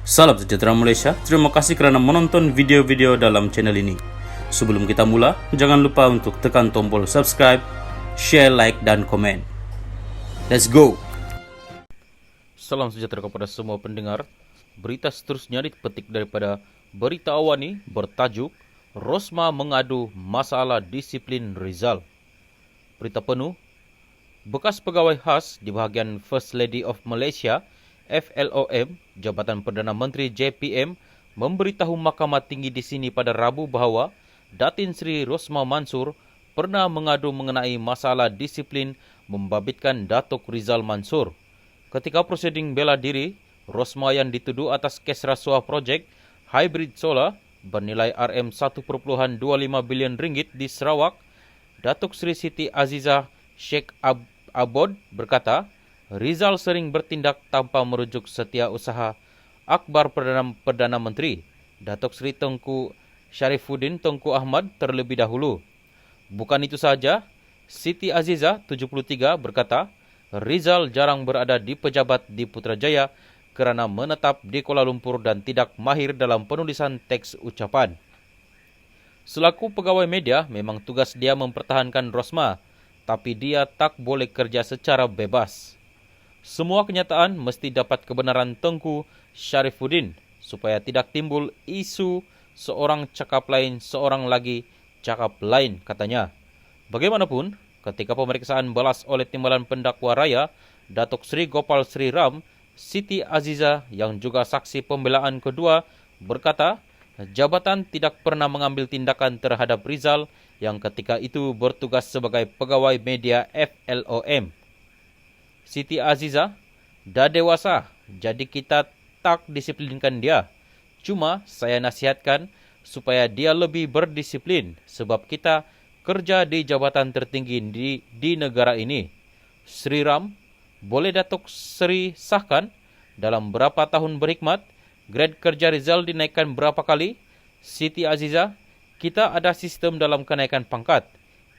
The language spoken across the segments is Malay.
Salam sejahtera Malaysia, terima kasih kerana menonton video-video dalam channel ini. Sebelum kita mula, jangan lupa untuk tekan tombol subscribe, share, like, dan komen. Let's go! Salam sejahtera kepada semua pendengar. Berita seterusnya dipetik daripada Berita Awani bertajuk Rosma mengadu masalah disiplin Rizal. Berita penuh, bekas pegawai khas di bahagian First Lady of Malaysia FLOM, Jabatan Perdana Menteri JPM, memberitahu Mahkamah Tinggi di sini pada Rabu bahawa Datin Sri Rosma Mansor pernah mengadu mengenai masalah disiplin membabitkan Datuk Rizal Mansor. Ketika prosiding bela diri, Rosma yang dituduh atas kes rasuah projek hybrid solar bernilai RM1.25 bilion ringgit di Sarawak, Datuk Sri Siti Azizah Sheikh Abod berkata, Rizal sering bertindak tanpa merujuk setiausaha Akbar Perdana Menteri, Datuk Seri Tengku Sharifuddin Tengku Ahmad terlebih dahulu. Bukan itu sahaja, Siti Azizah 73 berkata, Rizal jarang berada di pejabat di Putrajaya kerana menetap di Kuala Lumpur dan tidak mahir dalam penulisan teks ucapan. Selaku pegawai media, memang tugas dia mempertahankan Rosma, tapi dia tak boleh kerja secara bebas. Semua kenyataan mesti dapat kebenaran Tengku Sharifuddin supaya tidak timbul isu seorang cakap lain, seorang lagi cakap lain, katanya. Bagaimanapun, ketika pemeriksaan balas oleh Timbalan Pendakwa Raya, Datuk Seri Gopal Sri Ram, Siti Azizah yang juga saksi pembelaan kedua berkata, jabatan tidak pernah mengambil tindakan terhadap Rizal yang ketika itu bertugas sebagai pegawai media FLOM. Siti Azizah, dah dewasa, jadi kita tak disiplinkan dia. Cuma saya nasihatkan supaya dia lebih berdisiplin sebab kita kerja di jabatan tertinggi di negara ini. Sri Ram, boleh Datuk Seri sahkan dalam berapa tahun berkhidmat, grade kerja Rizal dinaikkan berapa kali? Siti Azizah, kita ada sistem dalam kenaikan pangkat.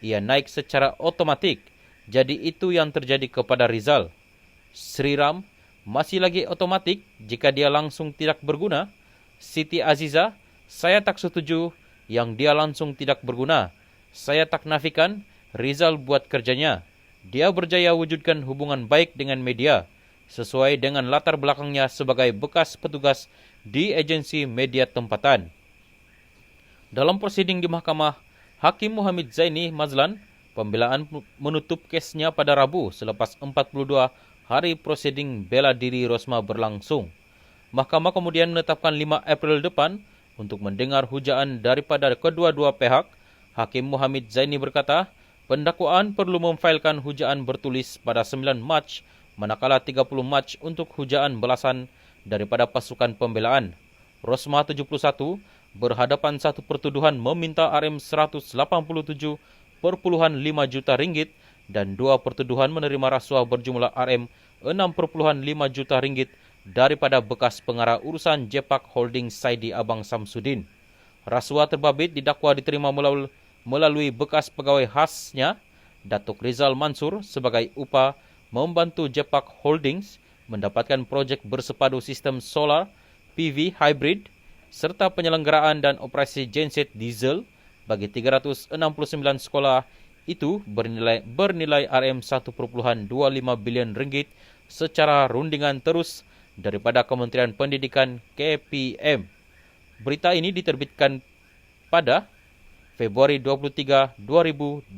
Ia naik secara otomatik. Jadi itu yang terjadi kepada Rizal. Sri Ram, masih lagi otomatik jika dia langsung tidak berguna. Siti Azizah, saya tak setuju yang dia langsung tidak berguna. Saya tak nafikan Rizal buat kerjanya. Dia berjaya wujudkan hubungan baik dengan media, sesuai dengan latar belakangnya sebagai bekas petugas di agensi media tempatan. Dalam prosiding di mahkamah, Hakim Muhammad Zaini Mazlan, pembelaan menutup kesnya pada Rabu selepas 42 hari prosiding bela diri Rosma berlangsung. Mahkamah kemudian menetapkan 5 April depan untuk mendengar hujaan daripada kedua-dua pihak. Hakim Muhammad Zaini berkata, pendakwaan perlu memfailkan hujaan bertulis pada 9 Mac, manakala 30 Mac untuk hujaan belasan daripada pasukan pembelaan. Rosma 71 berhadapan satu pertuduhan meminta RM187.5 juta ringgit dan dua pertuduhan menerima rasuah berjumlah RM6.5 juta ringgit daripada bekas pengarah urusan Jepak Holding Saidi Abang Samsudin. Rasuah terbabit didakwa diterima melalui bekas pegawai khasnya Datuk Rizal Mansor sebagai upah membantu Jepak Holdings mendapatkan projek bersepadu sistem solar PV hybrid serta penyelenggaraan dan operasi genset diesel bagi 369 sekolah itu bernilai RM1.25 bilion ringgit secara rundingan terus daripada Kementerian Pendidikan KPM. Berita ini diterbitkan pada Februari 23, 2022.